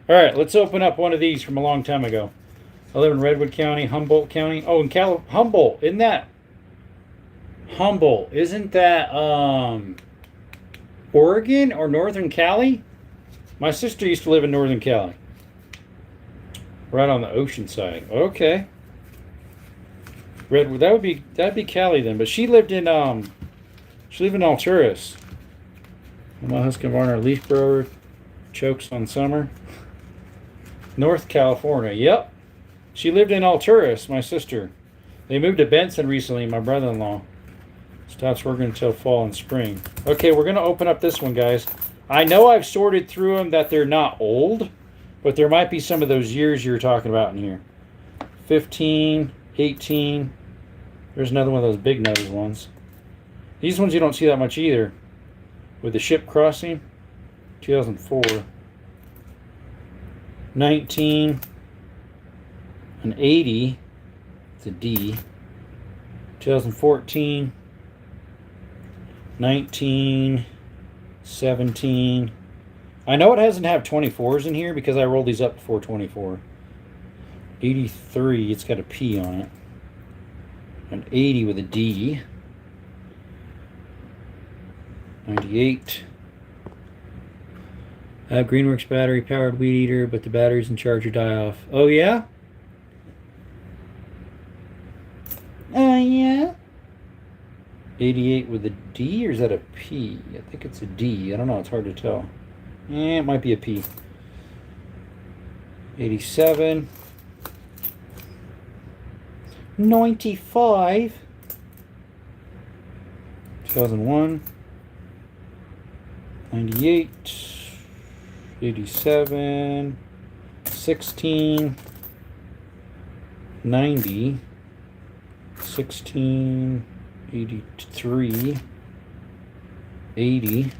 Alright, let's open up one of these from a long time ago. I live in Redwood County, Humboldt County. Oh, in Humboldt. Isn't that Humboldt? Isn't that Oregon or Northern Cali? My sister used to live in Northern Cali. Right on the ocean side. Okay. Redwood. That'd be Cali then. But she lived in Alturas. My Husqvarna leaf grower chokes on summer. North California. Yep. She lived in Alturas, my sister. They moved to Benson recently, my brother-in-law. Stops working until fall and spring. Okay, we're going to open up this one, guys. I know I've sorted through them that they're not old. But there might be some of those years you were talking about in here. 15, 18. There's another one of those big nose ones. These ones you don't see that much either. With the ship crossing. 2004. 19. An 80. It's a D. 2014. 19. 17. I know it doesn't have 24s in here because I rolled these up before 24. 83, it's got a P on it. An 80 with a D. 98. I have Greenworks battery powered weed eater, but the batteries and charger die off. Oh yeah? Yeah. 88 with a D, or is that a P? I think it's a D. I don't know, it's hard to tell. It might be a P. 87. 95. 2001. 98. 87. 16. 90. 16. 83. 80.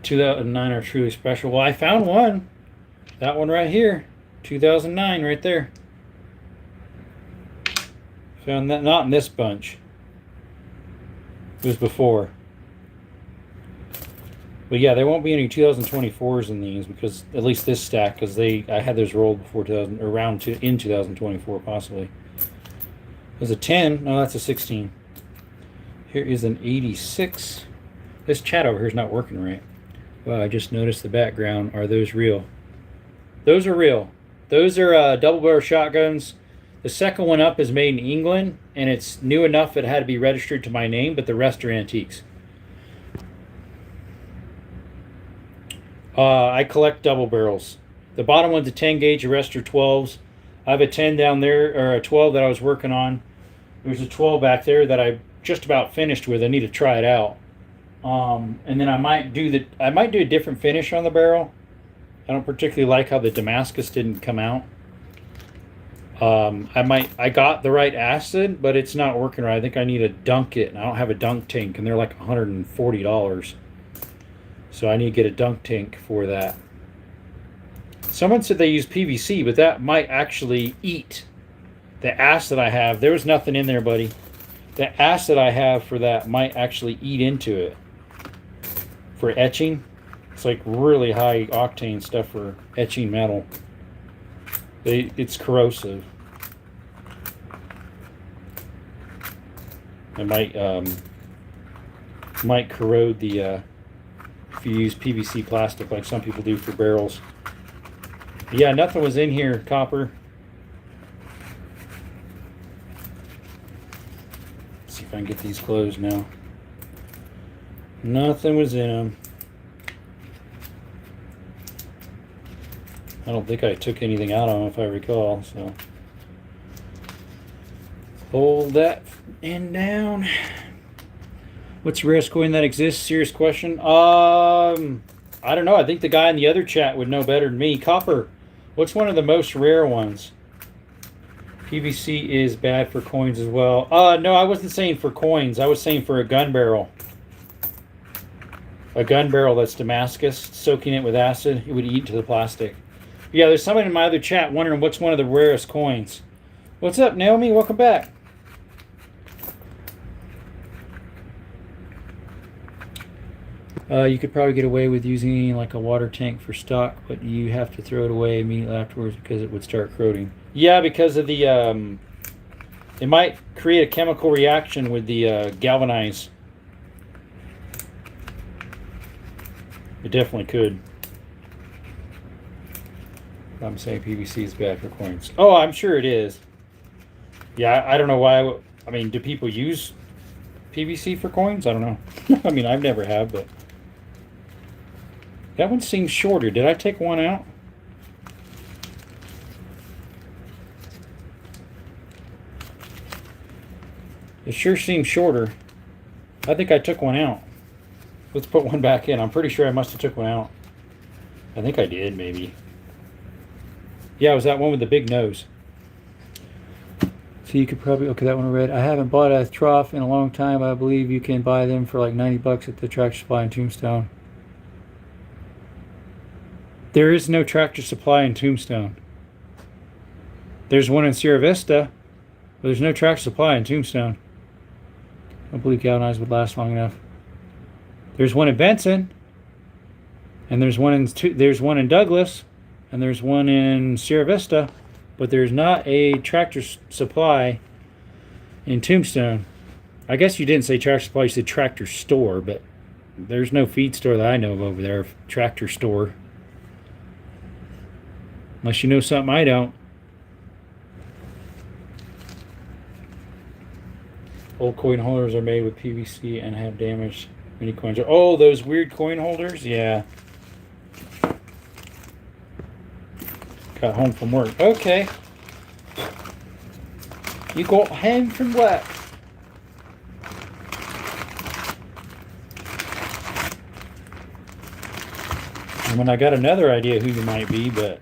2009 are truly special. Well, I found one. That one right here, 2009, right there. Found that, not in this bunch. It was before. But yeah, there won't be any 2024s in these, because at least this stack, because I had those rolled before 2000, or in 2024 possibly. There's a 10. No, that's a 16. Here is an 86. This chat over here is not working right. Wow, I just noticed the background. Are those real? Those are real. Those are double barrel shotguns. The second one up is made in England, and it's new enough it had to be registered to my name, but the rest are antiques. I collect double barrels. The bottom one's a 10 gauge, the rest are 12s. I have a 10 down there, or a 12 that I was working on. There's a 12 back there that I just about finished with. I need to try it out. And then I might do a different finish on the barrel. I don't particularly like how the Damascus didn't come out. I got the right acid, but it's not working right. I think I need to dunk it, and I don't have a dunk tank, and they're like $140. So I need to get a dunk tank for that. Someone said they use PVC, but that might actually eat the acid I have. There was nothing in there, buddy. The acid I have for that might actually eat into it for etching. It's like really high octane stuff for etching metal. It's corrosive. It might corrode the if you use PVC plastic like some people do for barrels. Yeah, nothing was in here, copper. Let's see if I can get these closed now. Nothing was in them. I don't think I took anything out of them, if I recall, so. Hold that end down. What's the rarest coin that exists? Serious question. I don't know. I think the guy in the other chat would know better than me. Copper. What's one of the most rare ones? PVC is bad for coins as well. No, I wasn't saying for coins. I was saying for a gun barrel. A gun barrel that's Damascus, soaking it with acid, it would eat to the plastic. Yeah, there's somebody in my other chat wondering what's one of the rarest coins. What's up, Naomi? Welcome back. You could probably get away with using like a water tank for stock, but you have to throw it away immediately afterwards because it would start corroding. Yeah, because of the it might create a chemical reaction with the galvanized. It definitely could. I'm saying PVC is bad for coins. Oh, I'm sure it is. Yeah, I don't know why. I mean, do people use PVC for coins? I don't know. I mean, I've never have, but that one seems shorter. Did I take one out? It sure seems shorter. I think I took one out. Let's put one back in. I'm pretty sure I must have took one out. I think I did, maybe. Yeah, it was that one with the big nose. So you could probably, okay, that one I read. I haven't bought a trough in a long time. I believe you can buy them for like 90 bucks at the Tractor Supply in Tombstone. There is no Tractor Supply in Tombstone. There's one in Sierra Vista, but there's no Tractor Supply in Tombstone. I don't believe galvanized would last long enough. There's one in Benson, and there's one in Douglas, and there's one in Sierra Vista, but there's not a Tractor Supply in Tombstone. I guess you didn't say Tractor Supply, you said Tractor Store, but there's no feed store that I know of over there, Tractor Store. Unless you know something I don't. Old coin holders are made with PVC and have damaged many coins. Oh, those weird coin holders? Yeah. Got home from work. Okay. You got home from work. I mean, I got another idea who you might be, but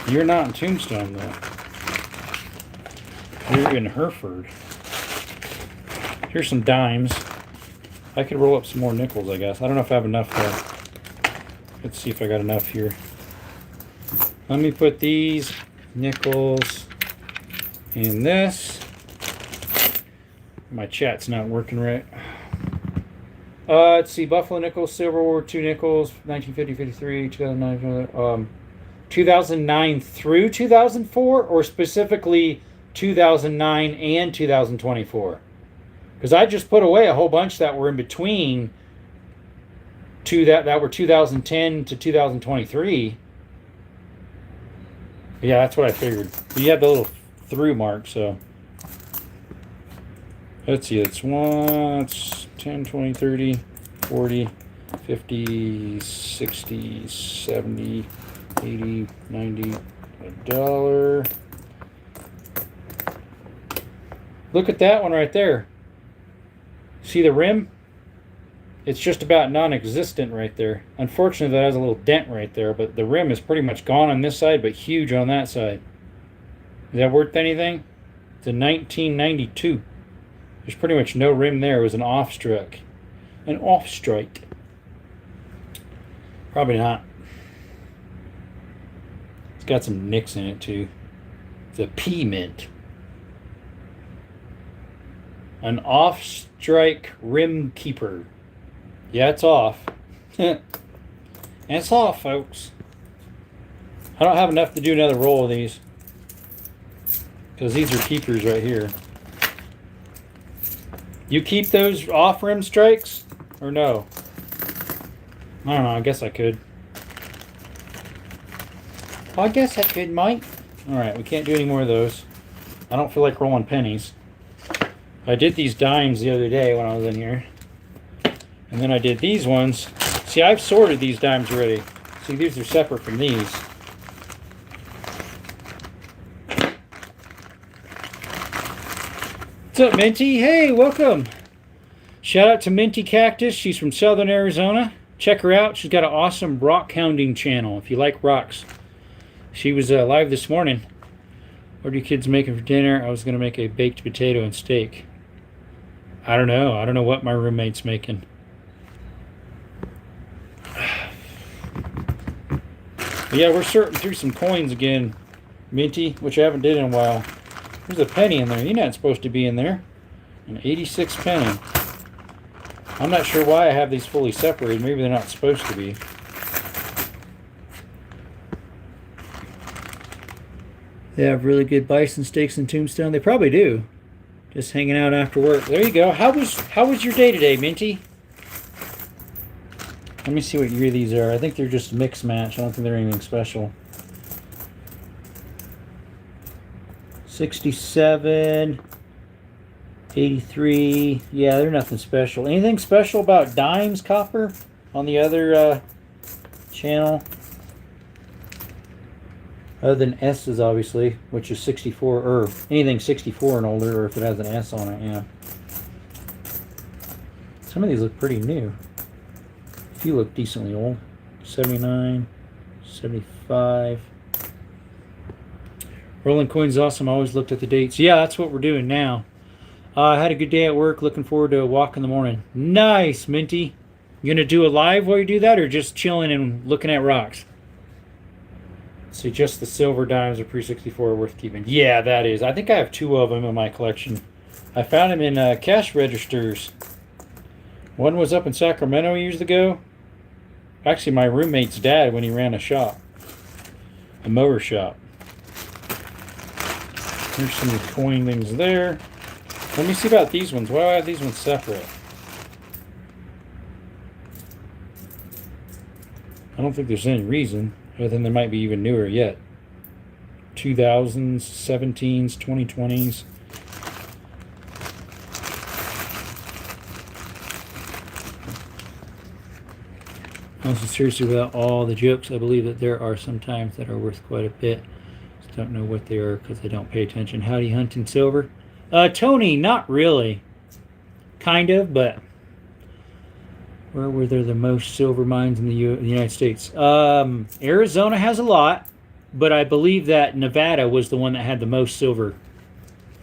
you're not in Tombstone, though. You're in Hereford. Here's some dimes. I could roll up some more nickels, I guess. I don't know if I have enough. Let's see if I got enough here. Let me put these nickels in this. My chat's not working right. Let's see. Buffalo nickels, Silver War II nickels, 1950, 53, 2009, 2009 through 2004, or specifically 2009 and 2024? Because I just put away a whole bunch that were in between that were 2010 to 2023. Yeah, that's what I figured. But you had the little through mark, so let's see. It's 10, 20, 30, 40, 50, 60, 70, 80, 90, $1. Look at that one right there. See the rim? It's just about non-existent right there. Unfortunately, that has a little dent right there, but the rim is pretty much gone on this side, but huge on that side. Is that worth anything? It's a 1992. There's pretty much no rim there. It was an off-strike. An off-strike. Probably not. It's got some nicks in it, too. It's a P mint. An off-strike rim keeper. Yeah, it's off. And it's off, folks. I don't have enough to do another roll of these, because these are keepers right here. You keep those off rim strikes or no? I don't know. I guess I could. Well, I guess I could, Mike. All right, we can't do any more of those. I don't feel like rolling pennies. I did these dimes the other day when I was in here. And then I did these ones. See, I've sorted these dimes already. See, these are separate from these. What's up, Minty? Hey, welcome. Shout out to Minty Cactus. She's from Southern Arizona. Check her out. She's got an awesome rock hounding channel if you like rocks. She was live this morning. What are you kids making for dinner? I was going to make a baked potato and steak. I don't know. I don't know what my roommate's making. But yeah, we're sorting through some coins again, Minty, which I haven't did in a while. There's a penny in there. You're not supposed to be in there. An 86 penny. I'm not sure why I have these fully separated. Maybe they're not supposed to be. They have really good bison steaks in Tombstone. They probably do. Just hanging out after work. There you go. How was your day today, Minty? Let me see what year these are. I think they're just mix match. I don't think they're anything special. 67, 83. Yeah, they're nothing special. Anything special about dimes, Copper, on the other channel? Other than S's, obviously, which is 64, or anything 64 and older, or if it has an S on it, yeah. Some of these look pretty new. A few look decently old. 79, 75. Rolling coins is awesome. I always looked at the dates. Yeah, that's what we're doing now. I had a good day at work. Looking forward to a walk in the morning. Nice, Minty. You gonna do a live while you do that, or just chilling and looking at rocks? See, just the silver dimes are pre-64 are worth keeping. Yeah, that is. I think I have 2 of them in my collection. I found them in cash registers. One was up in Sacramento years ago. Actually, my roommate's dad when he ran a shop. A mower shop. There's some coin things there. Let me see about these ones. Why do I have these ones separate? I don't think there's any reason. Other than they might be even newer yet. 2000s, 17s, 2020s. Also, seriously, without all the jokes, I believe that there are some times that are worth quite a bit. Just don't know what they are because I don't pay attention. Howdy, hunting silver. Tony, not really. Kind of, but where were there the most silver mines in the United States? Arizona has a lot, but I believe that Nevada was the one that had the most silver.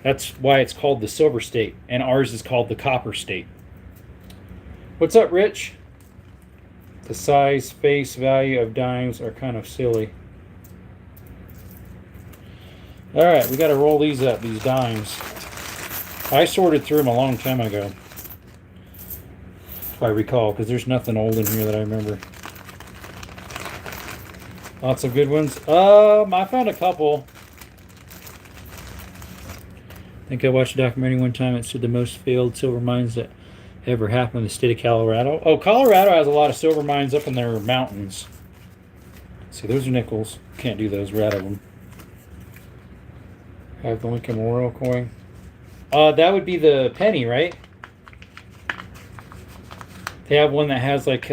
That's why it's called the Silver State, and ours is called the Copper State. What's up, Rich? The size, face value of dimes are kind of silly. All right, we got to roll these up, these dimes. I sorted through them a long time ago, if I recall, because there's nothing old in here that I remember. Lots of good ones. I found a couple. I think I watched a documentary one time. It said the most failed silver mines that ever happened in the state of Colorado. Oh, Colorado has a lot of silver mines up in their mountains. See, those are nickels. Can't do those. We're out of them. Have the Lincoln Memorial coin. That would be the penny, right? They have one that has like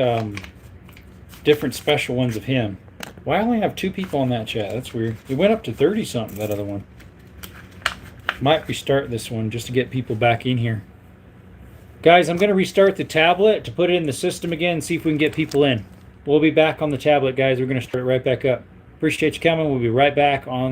different special ones of him. Why I only have 2 people on that chat? That's weird. It went up to 30 something, that other one. Might restart this one just to get people back in here. Guys, I'm going to restart the tablet to put it in the system again and see if we can get people in. We'll be back on the tablet, guys. We're going to start it right back up. Appreciate you coming. We'll be right back on